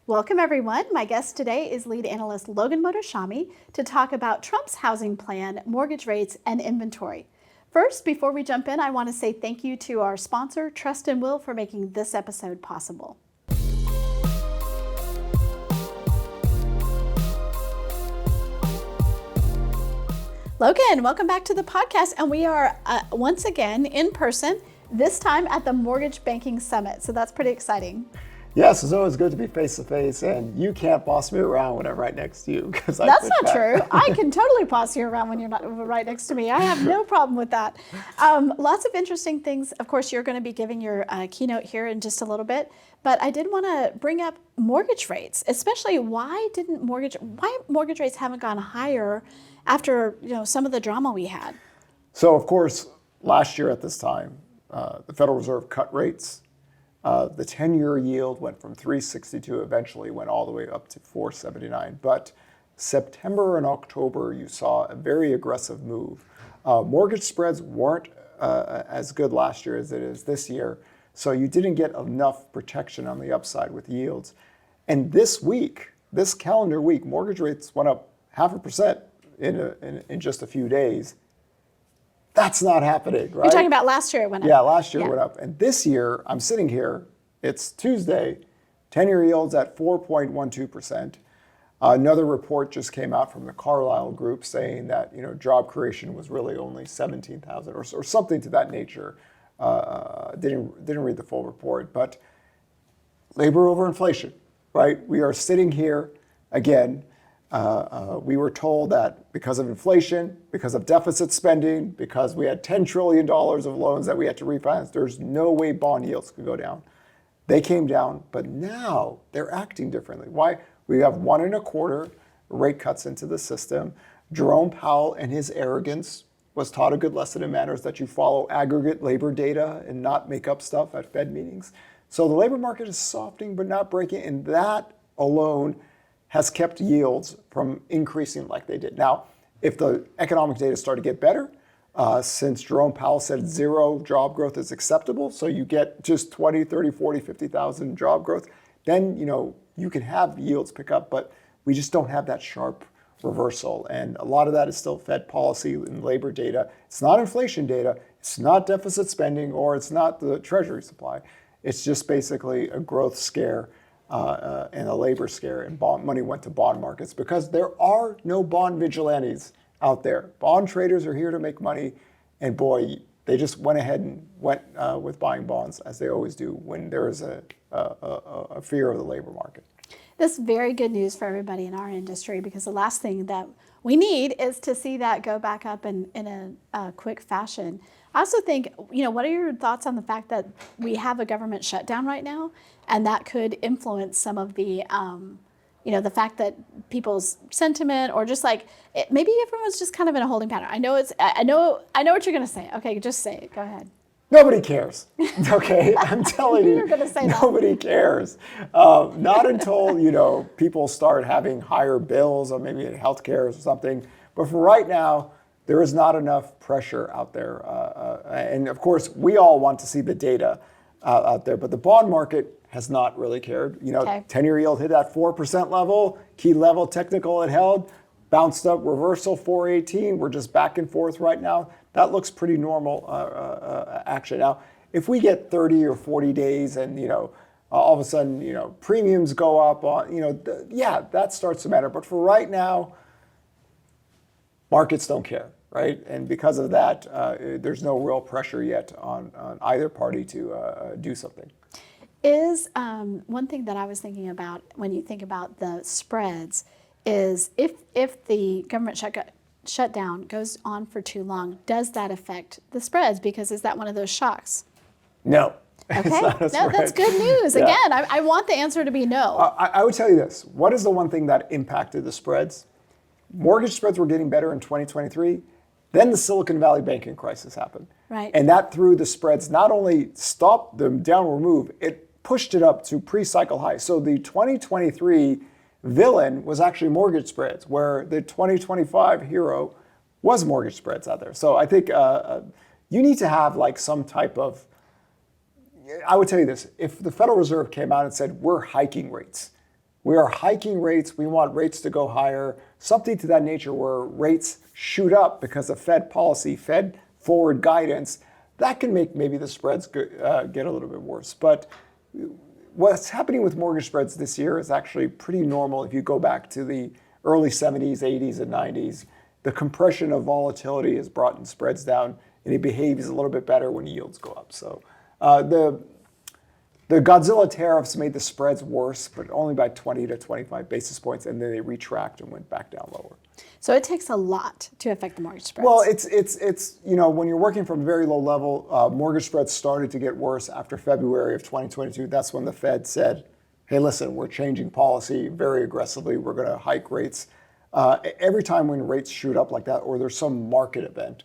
Welcome, everyone. My guest today is Lead Analyst Logan Mohtashami to talk about Trump's housing plan, mortgage rates, and inventory. First, before we jump in, I want to say thank you to our sponsor, Trust and Will, for making this episode possible. Logan, welcome back to the podcast. And we are once again in person, this time at the Mortgage Banking Summit. So that's pretty exciting. Yes, it's always good to be face to face, and you can't boss me around when I'm right next to you. That's not true. I can totally boss you around when you're not right next to me. I have no problem with that. Lots of interesting things. Of course, you're going to be giving your keynote here in just a little bit, but I did want to bring up mortgage rates, especially why mortgage rates haven't gone higher after some of the drama we had. So, of course, last year at this time, the Federal Reserve cut rates. The 10-year yield went from 362, eventually went all the way up to 479. But September and October, you saw a very aggressive move. Mortgage spreads weren't as good last year as it is this year, so you didn't get enough protection on the upside with yields. And this calendar week, mortgage rates went up 0.5% in just a few days. That's not happening, right? You're talking about last year it went up. Yeah, last year it went up. And this year, I'm sitting here, it's Tuesday, 10-year yields at 4.12%. Another report just came out from the Carlyle Group saying that job creation was really only 17,000 or something to that nature. Didn't read the full report, but labor over inflation, right? We are sitting here again. We were told that because of inflation, because of deficit spending, because we had $10 trillion of loans that we had to refinance, there's no way bond yields could go down. They came down, but now they're acting differently. Why? We have 1.25 rate cuts into the system. Jerome Powell and his arrogance was taught a good lesson in manners that you follow aggregate labor data and not make up stuff at Fed meetings. So the labor market is softening but not breaking, and that alone has kept yields from increasing like they did. Now, if the economic data start to get better, since Jerome Powell said zero job growth is acceptable, so you get just 20, 30, 40, 50,000 job growth, then you can have yields pick up, but we just don't have that sharp reversal. And a lot of that is still Fed policy and labor data. It's not inflation data, it's not deficit spending, or it's not the treasury supply. It's just basically a growth scare and a labor scare, and bond money went to bond markets because there are no bond vigilantes out there. Bond traders are here to make money, and boy, they just went ahead and went with buying bonds as they always do when there is a fear of the labor market. This is very good news for everybody in our industry because the last thing that we need is to see that go back up in a quick fashion. I also think, what are your thoughts on the fact that we have a government shutdown right now, and that could influence some of the, the fact that people's sentiment or just maybe everyone's just kind of in a holding pattern. I know what you're going to say. Okay, just say it. Go ahead. Nobody cares. Okay, I'm telling you, You're gonna say nobody cares. Not until people start having higher bills or maybe healthcare or something. But for right now, there is not enough pressure out there. And of course, we all want to see the data out there, but the bond market has not really cared. 10-year yield hit that 4% level, key level technical it held, bounced up, reversal 418. We're just back and forth right now. That looks pretty normal action. Now, if we get 30 or 40 days and all of a sudden premiums go up, that starts to matter. But for right now, markets don't care, right? And because of that, there's no real pressure yet on either party to do something. Is one thing that I was thinking about when you think about the spreads is if the government shutdown goes on for too long, does that affect the spreads? Because is that one of those shocks? No. Okay, that's good news. Yeah. Again, I want the answer to be no. I would tell you this. What is the one thing that impacted the spreads? Mortgage spreads were getting better in 2023. Then the Silicon Valley banking crisis happened. Right. And that threw the spreads, not only stopped the downward move, it pushed it up to pre-cycle highs. So the 2023 villain was actually mortgage spreads, where the 2025 hero was mortgage spreads out there. So I think you need to have some type of, I would tell you this, if the Federal Reserve came out and said, we're hiking rates, we are hiking rates, we want rates to go higher, something to that nature where rates shoot up because of Fed policy, Fed forward guidance, that can make maybe the spreads get a little bit worse. But what's happening with mortgage spreads this year is actually pretty normal if you go back to the early 70s, 80s, and 90s. The compression of volatility has brought in spreads down, and it behaves a little bit better when yields go up. So the Godzilla tariffs made the spreads worse, but only by 20 to 25 basis points, and then they retract and went back down lower. So it takes a lot to affect the mortgage spreads. Well, it's when you're working from a very low level, mortgage spreads started to get worse after February of 2022. That's when the Fed said, hey, listen, we're changing policy very aggressively. We're going to hike rates. Every time when rates shoot up like that, or there's some market event,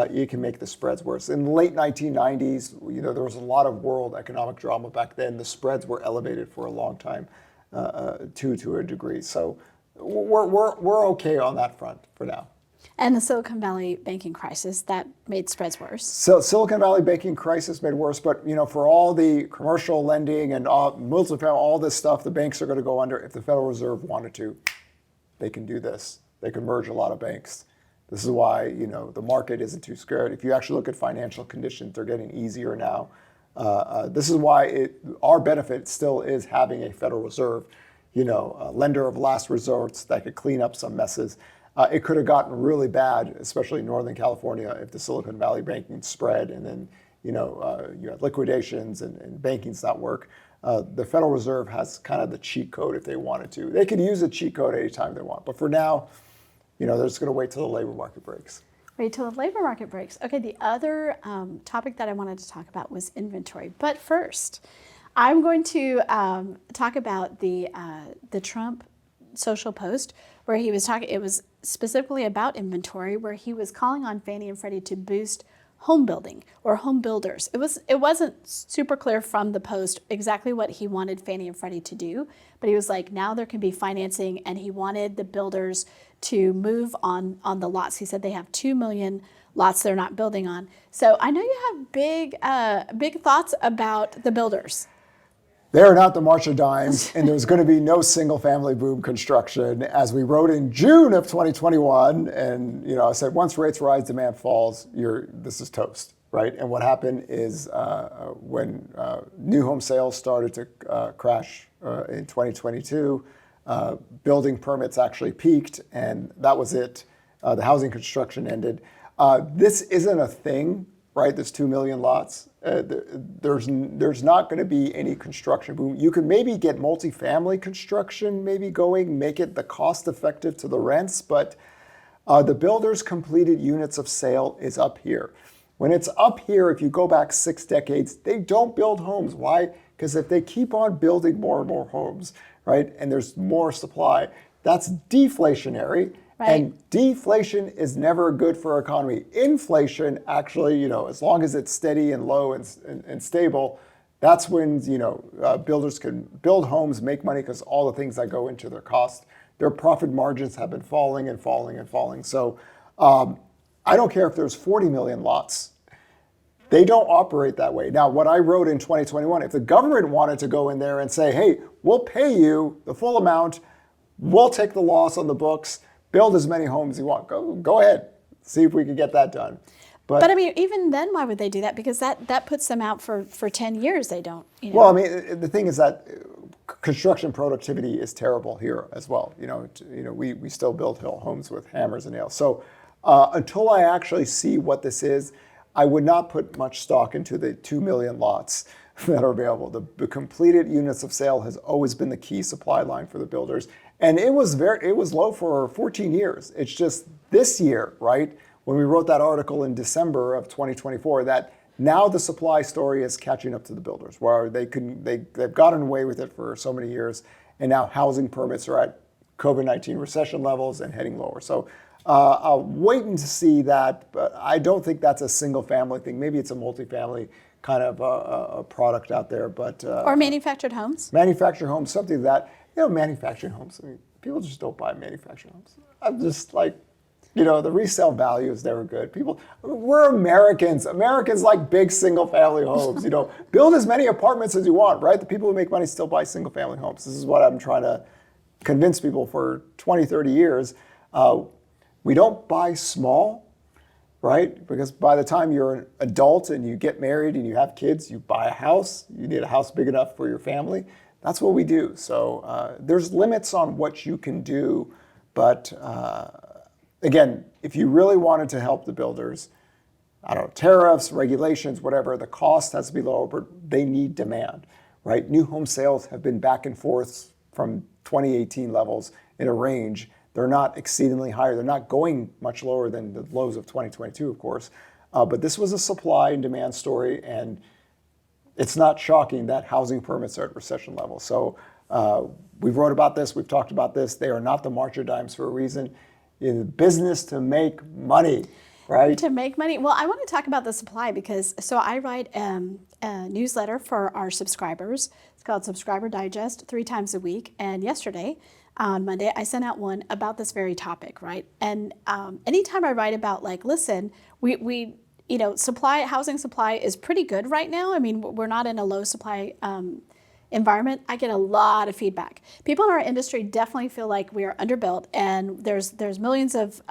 you can make the spreads worse. In the late 1990s, there was a lot of world economic drama back then. The spreads were elevated for a long time, to a degree. So we're okay on that front for now. And the Silicon Valley banking crisis, that made spreads worse. So Silicon Valley banking crisis made worse, but for all the commercial lending and multifamily, all this stuff, the banks are going to go under. If the Federal Reserve wanted to, they can do this. They can merge a lot of banks. This is why the market isn't too scared. If you actually look at financial conditions, they're getting easier now. This is why our benefit still is having a Federal Reserve, a lender of last resorts that could clean up some messes. It could have gotten really bad, especially in Northern California, if the Silicon Valley banking spread and then you had liquidations and banking's not work. The Federal Reserve has kind of the cheat code if they wanted to. They could use the cheat code anytime they want, but for now, they're just going to wait till the labor market breaks. Wait till the labor market breaks. Okay, the other topic that I wanted to talk about was inventory. But first, I'm going to talk about the Trump social post where he was talking. It was specifically about inventory, where he was calling on Fannie and Freddie to boost home building or home builders. It wasn't super clear from the post exactly what he wanted Fannie and Freddie to do, but he was like, now there can be financing, and he wanted the builders to move on the lots. He said they have 2 million lots they're not building on. So I know you have big thoughts about the builders. They're not the March of Dimes, and there's going to be no single-family boom construction. As we wrote in June of 2021, and I said, once rates rise, demand falls. This is toast, right? And what happened is when new home sales started to crash in 2022, building permits actually peaked, and that was it. The housing construction ended. This isn't a thing, right? There's 2 million lots. There's not going to be any construction boom. You could maybe get multifamily construction maybe going, make it the cost effective to the rents, but the builders' completed units of sale is up here. When it's up here, if you go back 6 decades, they don't build homes. Why? Because if they keep on building more and more homes, right, and there's more supply, that's deflationary. Right. And deflation is never good for our economy. Inflation, actually, as long as it's steady and low and stable, that's when, builders can build homes, make money, because all the things that go into their cost, their profit margins have been falling and falling and falling. So I don't care if there's 40 million lots. They don't operate that way. Now, what I wrote in 2021, if the government wanted to go in there and say, hey, we'll pay you the full amount, we'll take the loss on the books, build as many homes you want. Go ahead. See if we can get that done. But I mean, even then, why would they do that? Because that puts them out for 10 years. They don't. Well, I mean, the thing is that construction productivity is terrible here as well. We still build homes with hammers and nails. So until I actually see what this is, I would not put much stock into the 2 million lots that are available. The completed units of sale has always been the key supply line for the builders. And it was low for 14 years. It's just this year, right, when we wrote that article in December of 2024, that now the supply story is catching up to the builders, where they've gotten away with it for so many years, and now housing permits are at COVID-19 recession levels and heading lower. So I'll wait and see that, but I don't think that's a single family thing. Maybe it's a multifamily kind of a product out there, but or manufactured homes. Manufactured homes, something that. Manufactured homes, I mean, people just don't buy manufactured homes. I'm just like, the resale value is never good. We're Americans. Americans like big single family homes, build as many apartments as you want, right? The people who make money still buy single family homes. This is what I'm trying to convinced people for 20, 30 years, we don't buy small, right? Because by the time you're an adult and you get married and you have kids, you buy a house. You need a house big enough for your family. That's what we do. So there's limits on what you can do. But again, if you really wanted to help the builders, I don't know, tariffs, regulations, whatever, the cost has to be lower, but they need demand, right? New home sales have been back and forth from 2018 levels in a range. They're not exceedingly higher. They're not going much lower than the lows of 2022, of course. But this was a supply and demand story, and it's not shocking that housing permits are at recession levels. So we've wrote about this. We've talked about this. They are not the March of Dimes for a reason. In the business to make money, right? To make money. Well, I want to talk about the supply because I write a newsletter for our subscribers. It's called Subscriber Digest 3 times a week. And yesterday, on Monday, I sent out one about this very topic, right? And anytime I write about listen, we housing supply is pretty good right now. I mean, we're not in a low supply environment. I get a lot of feedback. People in our industry definitely feel like we are underbuilt and there's millions of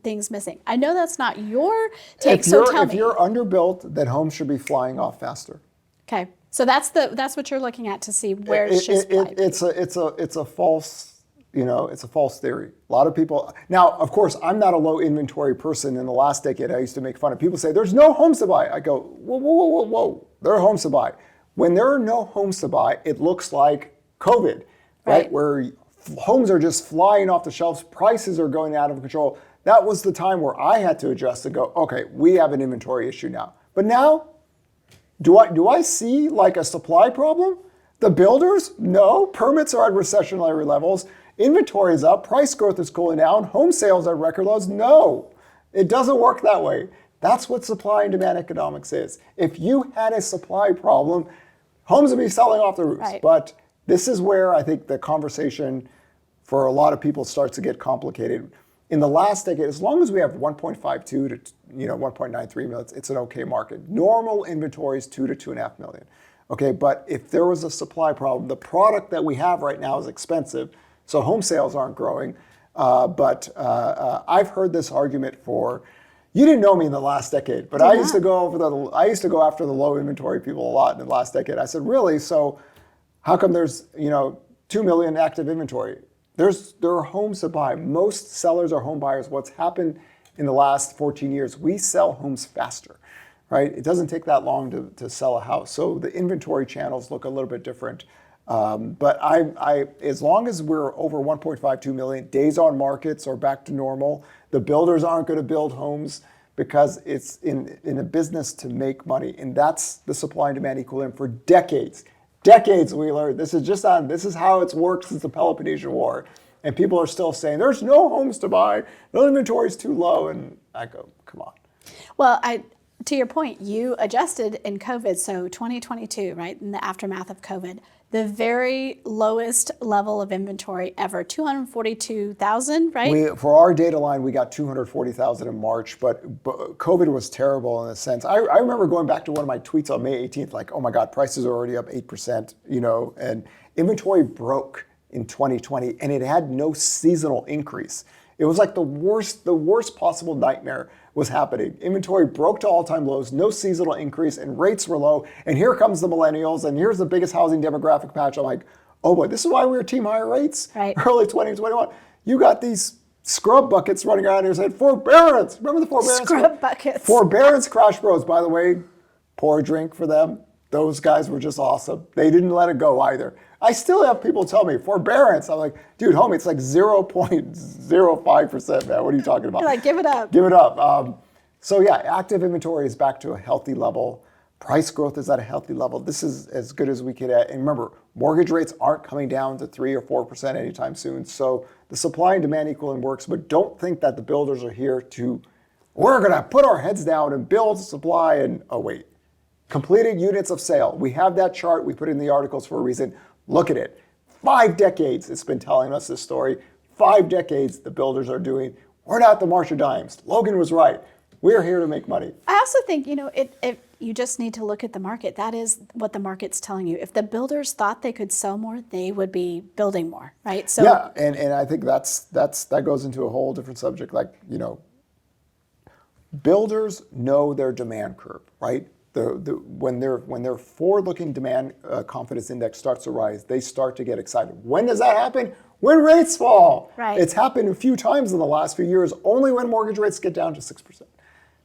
things missing. I know that's not your take, If me. you're underbuilt, then homes should be flying off faster. Okay, so that's what you're looking at to see where it's just it's a false. It's a false theory. A lot of people, now, of course, I'm not a low inventory person. In the last decade, I used to make fun of people say, there's no homes to buy. I go, whoa. There are homes to buy. When there are no homes to buy, it looks like COVID, right? Where homes are just flying off the shelves, prices are going out of control. That was the time where I had to adjust and go, okay, we have an inventory issue now. But now, do I see like a supply problem? The builders? No. Permits are at recessionary levels. Inventory is up, price growth is cooling down, home sales are at record lows. No, it doesn't work that way. That's what supply and demand economics is. If you had a supply problem, homes would be selling off the roofs. Right. But this is where I think the conversation for a lot of people starts to get complicated. In the last decade, as long as we have 1.52 to 1.93 million, it's an okay market. Normal inventory is 2 to 2.5 million. Okay, but if there was a supply problem, the product that we have right now is expensive. So home sales aren't growing, but I've heard this argument for. You didn't know me in the last decade, but I used to go after the low inventory people a lot in the last decade. I said, really? So how come there's 2 million active inventory? There are homes to buy. Most sellers are home buyers. What's happened in the last 14 years? We sell homes faster, right? It doesn't take that long to sell a house. So the inventory channels look a little bit different. But I, as long as we're over 1.52 million, days on markets are back to normal. The builders aren't going to build homes because it's in a business to make money. And that's the supply and demand equilibrium for decades. Decades we learned. This is how it's worked since the Peloponnesian War. And people are still saying, there's no homes to buy. No inventory is too low. And I go, come on. Well, to your point, you adjusted in COVID. So 2022, right, in the aftermath of COVID, the very lowest level of inventory ever, 242,000, right? For our data line, we got 240,000 in March, but COVID was terrible in a sense. I remember going back to one of my tweets on May 18th, like, oh my God, prices are already up 8%, and inventory broke in 2020, and it had no seasonal increase. It was like the worst possible nightmare was happening. Inventory broke to all-time lows, no seasonal increase, and rates were low. And here comes the millennials, and here's the biggest housing demographic patch. I'm like, oh boy, this is why we were team higher rates early 2021. You got these scrub buckets running around here saying, forbearance. Remember the forbearance? Scrub buckets. Forbearance crash bros, by the way, pour a drink for them. Those guys were just awesome. They didn't let it go either. I still have people tell me, forbearance. I'm like, dude, homie, it's like 0.05%, man. What are you talking about? You're like, give it up. Give it up. So yeah, active inventory is back to a healthy level. Price growth is at a healthy level. This is as good as we could at. And remember, mortgage rates aren't coming down to 3 or 4% anytime soon. So the supply and demand equilibrium works, but don't think that the builders are here we're going to put our heads down and build supply and, oh wait. Completed units of sale. We have that chart. We put it in the articles for a reason. Look at it. 5 decades it's been telling us this story. 5 decades the builders are doing. We're not the March of Dimes. Logan was right. We're here to make money. I also think, you just need to look at the market. That is what the market's telling you. If the builders thought they could sell more, they would be building more, right? So yeah, and I think that goes into a whole different subject. Like, builders know their demand curve, right? When their forward-looking demand confidence index starts to rise, they start to get excited. When does that happen? When rates fall. Right. It's happened a few times in the last few years, only when mortgage rates get down to 6%.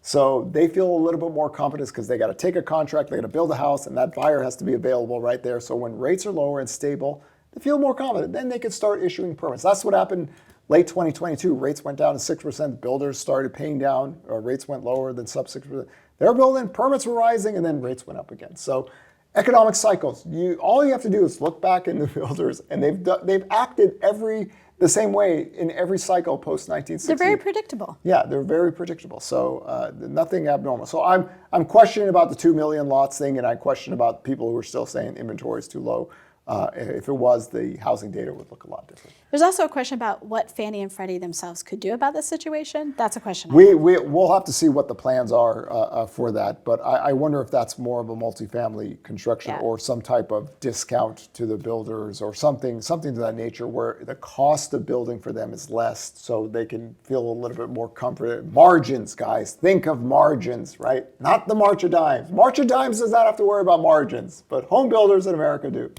So they feel a little bit more confidence because they got to take a contract, they got to build a house, and that buyer has to be available right there. So when rates are lower and stable, they feel more confident. Then they can start issuing permits. That's what happened late 2022. Rates went down to 6%. Builders started paying down. Rates went lower than sub 6%. They're building, permits were rising, and then rates went up again. So economic cycles, all you have to do is look back in the builders, and they've acted the same way in every cycle post 1960. they're very predictable. Yeah, they're very predictable. So nothing abnormal. So I'm questioning about the 2 million lots thing, and I question about people who are still saying inventory is too low. If it was, the housing data would look a lot different. There's also a question about what Fannie and Freddie themselves could do about this situation. That's a question. We'll have to see what the plans are for that, but I wonder if that's more of a multifamily construction or some type of discount to the builders or something to that nature where the cost of building for them is less, so they can feel a little bit more comfort. Margins, guys, think of margins, right? Not the March of Dimes. March of Dimes does not have to worry about margins, but home builders in America do.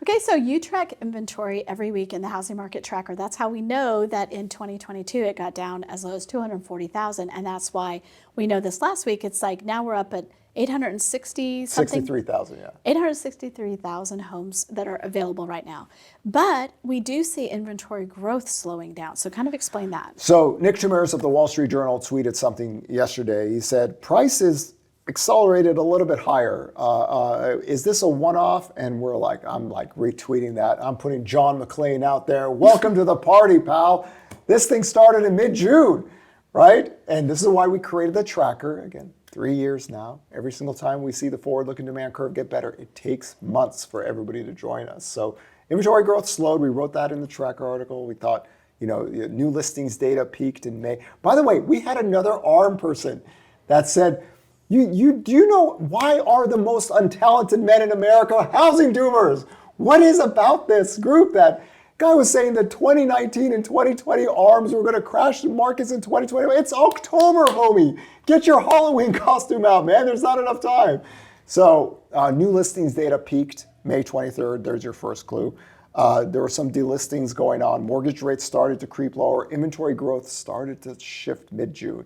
Okay, so you track inventory every week in the housing market tracker. That's how we know that in 2022 it got down as low as 240,000, and that's why we know this last week. It's like now we're up at 860 something. 63,000, yeah. 863,000 homes that are available right now. But we do see inventory growth slowing down. So kind of explain that. So Nick Chamaris of the Wall Street Journal tweeted something yesterday. He said, prices accelerated a little bit higher. Is this a one-off? And I'm retweeting that. I'm putting John McClane out there. Welcome to the party, pal. This thing started in mid-June, right? And this is why we created the tracker. Again, 3 years now. Every single time we see the forward-looking demand curve get better, it takes months for everybody to join us. So inventory growth slowed. We wrote that in the tracker article. We thought, new listings data peaked in May. By the way, we had another ARM person that said, do you know why are the most untalented men in America housing doomers? What is about this group? That guy was saying that 2019 and 2020 ARMs were going to crash the markets in 2020. It's October, homie. Get your Halloween costume out, man. There's not enough time. So new listings data peaked May 23rd. There's your first clue. There were some delistings going on. Mortgage rates started to creep lower. Inventory growth started to shift mid-June.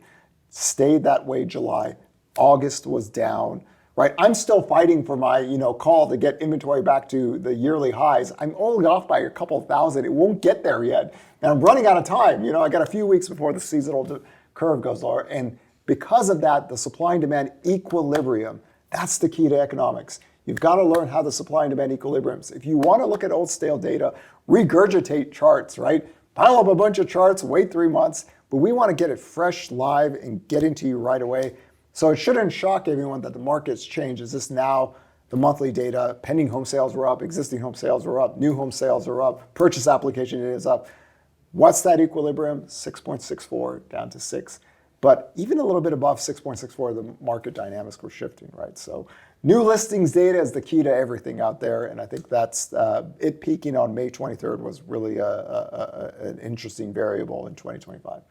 Stayed that way July. August was down, right? I'm still fighting for my, call to get inventory back to the yearly highs. I'm only off by a couple thousand. It won't get there yet. And I'm running out of time. I got a few weeks before the seasonal curve goes lower. And because of that, the supply and demand equilibrium, that's the key to economics. You've got to learn how the supply and demand equilibriums. If you want to look at old stale data, regurgitate charts, right? Pile up a bunch of charts, wait 3 months, but we want to get it fresh, live, and get into you right away. So it shouldn't shock everyone that the market's changed. Is this now the monthly data? Pending home sales were up, existing home sales were up, new home sales are up, purchase application data is up. What's that equilibrium? 6.64 down to 6. But even a little bit above 6.64, the market dynamics were shifting, right? So new listings data is the key to everything out there. And I think that's it peaking on May 23rd was really an interesting variable in 2025.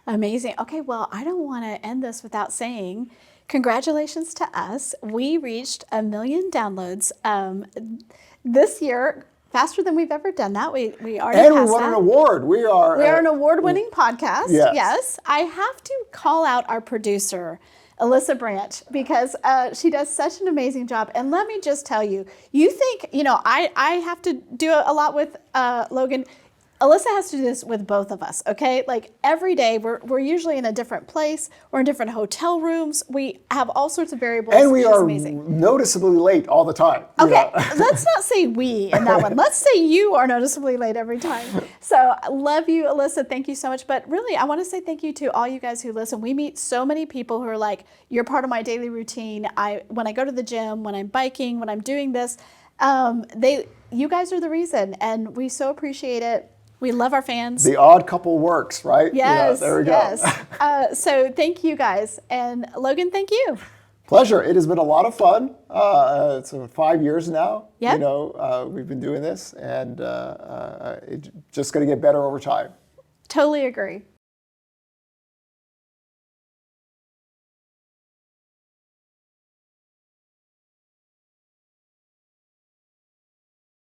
Amazing. Okay, well, I don't want to end this without saying congratulations to us. We reached 1 million downloads this year, faster than we've ever done that. We already and passed we won that. an award. We are an award-winning podcast. Yes. I have to call out our producer, Alyssa Branch, because she does such an amazing job. And let me just tell you, you think, I have to do a lot with Logan. Alyssa has to do this with both of us, okay? Like every day, we're usually in a different place. We're in different hotel rooms. We have all sorts of variables. And we She's are amazing. Noticeably late all the time. Okay, let's not say we in that one. Let's say you are noticeably late every time. So I love you, Alyssa. Thank you so much. But really, I want to say thank you to all you guys who listen. We meet so many people who are like, you're part of my daily routine. When I go to the gym, when I'm biking, when I'm doing this, you guys are the reason. And we so appreciate it. We love our fans. The odd couple works, right? Yes, Yeah, there we go. yes. So thank you guys. And Logan, thank you. Pleasure. It has been a lot of fun. It's 5 years now. Yep. You know, we've been doing this, and it's just going to get better over time. Totally agree.